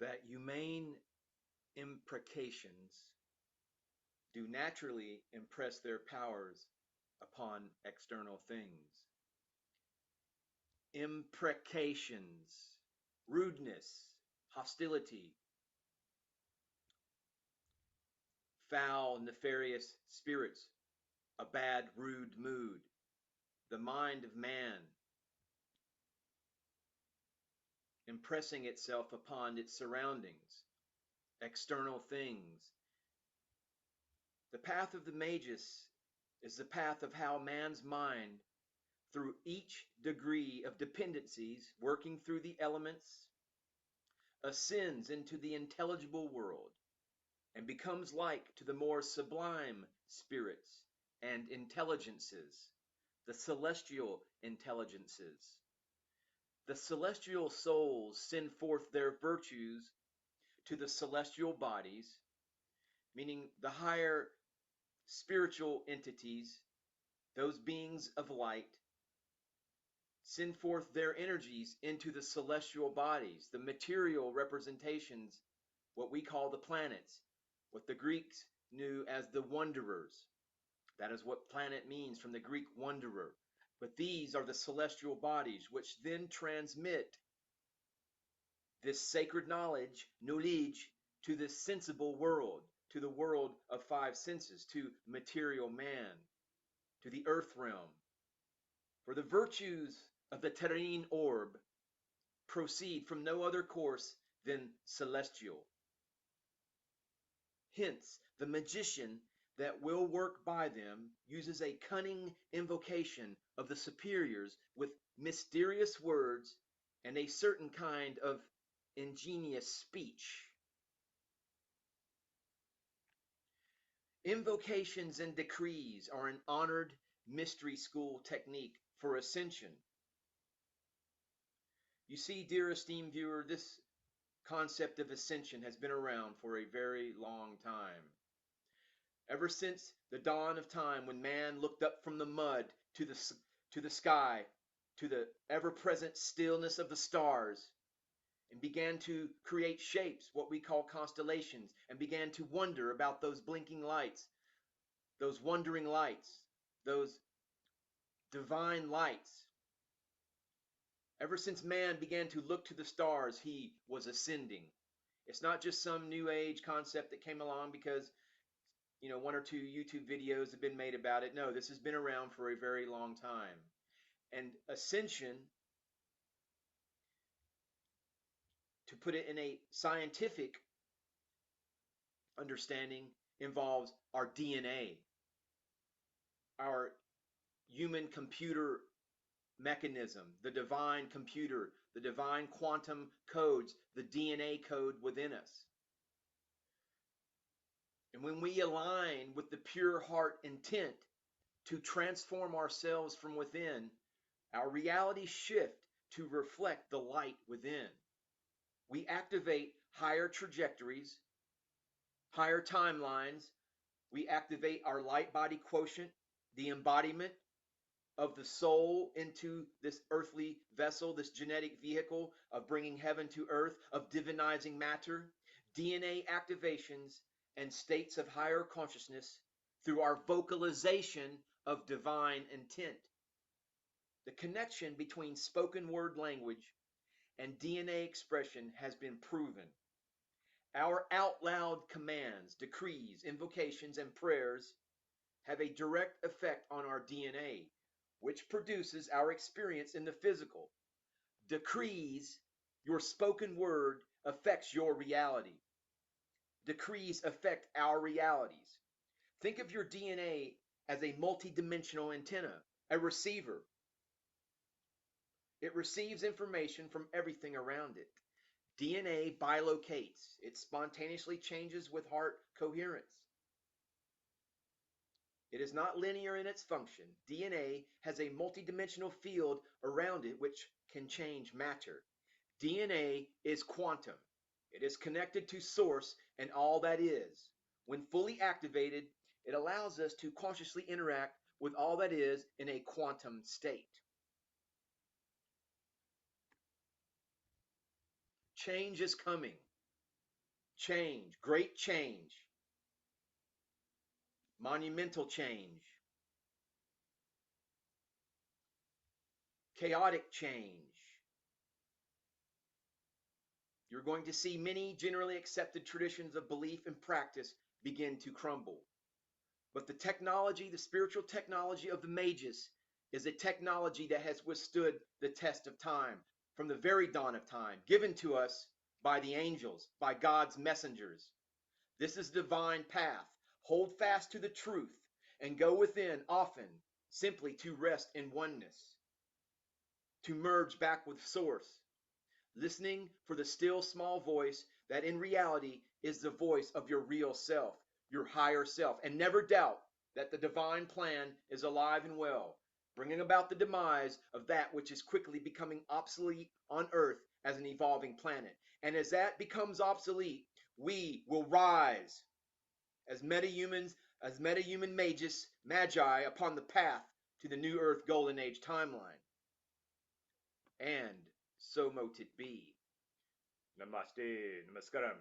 that humane imprecations do naturally impress their powers upon external things. Imprecations, rudeness, hostility, foul, nefarious spirits, a bad, rude mood, the mind of man impressing itself upon its surroundings, external things. The path of the Magus is the path of how man's mind, through each degree of dependencies, working through the elements, ascends into the intelligible world and becomes like to the more sublime spirits and intelligences, the celestial intelligences. The celestial souls send forth their virtues to the celestial bodies, meaning the higher spiritual entities, those beings of light, send forth their energies into the celestial bodies, the material representations, what we call the planets, what the Greeks knew as the wanderers. That is what planet means from the Greek wanderer. But these are the celestial bodies, which then transmit this sacred knowledge, to this sensible world, to the world of five senses, to material man, to the earth realm. For the virtues of the terrene orb proceed from no other course than celestial. Hence, the magician that will work by them uses a cunning invocation of the superiors with mysterious words and a certain kind of ingenious speech. Invocations and decrees are an honored mystery school technique for ascension. You see, dear esteemed viewer, this concept of ascension has been around for a very long time. Ever since the dawn of time, when man looked up from the mud to the sky, to the ever-present stillness of the stars, and began to create shapes, what we call constellations, and began to wonder about those blinking lights, those wandering lights, those divine lights. Ever since man began to look to the stars, he was ascending. It's not just some new age concept that came along because, one or two YouTube videos have been made about it. No, this has been around for a very long time. And ascension, to put it in a scientific understanding, involves our DNA, our human computer mechanism, the divine computer, the divine quantum codes, the DNA code within us. And when we align with the pure heart intent to transform ourselves from within, our reality shift to reflect the light within. We activate higher trajectories, higher timelines. We activate our light body quotient, the embodiment of the soul into this earthly vessel, this genetic vehicle of bringing heaven to earth, of divinizing matter, DNA activations, and states of higher consciousness through our vocalization of divine intent. The connection between spoken word language and DNA expression has been proven. Our out loud commands, decrees, invocations, and prayers have a direct effect on our DNA, which produces our experience in the physical. Decrees, your spoken word, affects your reality. Decrees affect our realities. Think of your DNA as a multidimensional antenna, a receiver. It receives information from everything around it. DNA bilocates. It spontaneously changes with heart coherence. It is not linear in its function. DNA has a multidimensional field around it which can change matter. DNA is quantum. It is connected to source and all that is. When fully activated, it allows us to consciously interact with all that is in a quantum state. Change is coming. change, great change, monumental change, chaotic change. You're going to see many generally accepted traditions of belief and practice begin to crumble. But the technology, the spiritual technology of the Magus, is a technology that has withstood the test of time from the very dawn of time, given to us by the angels, by God's messengers. This is divine path. Hold fast to the truth and go within often, simply to rest in oneness, to merge back with source, listening for the still small voice that in reality is the voice of your real self, your higher self, and never doubt that the divine plan is alive and well, bringing about the demise of that which is quickly becoming obsolete on Earth as an evolving planet. And as that becomes obsolete, we will rise as meta-humans, as meta-human magi upon the path to the new Earth Golden Age timeline. And so mote it be. Namaste, namaskaram.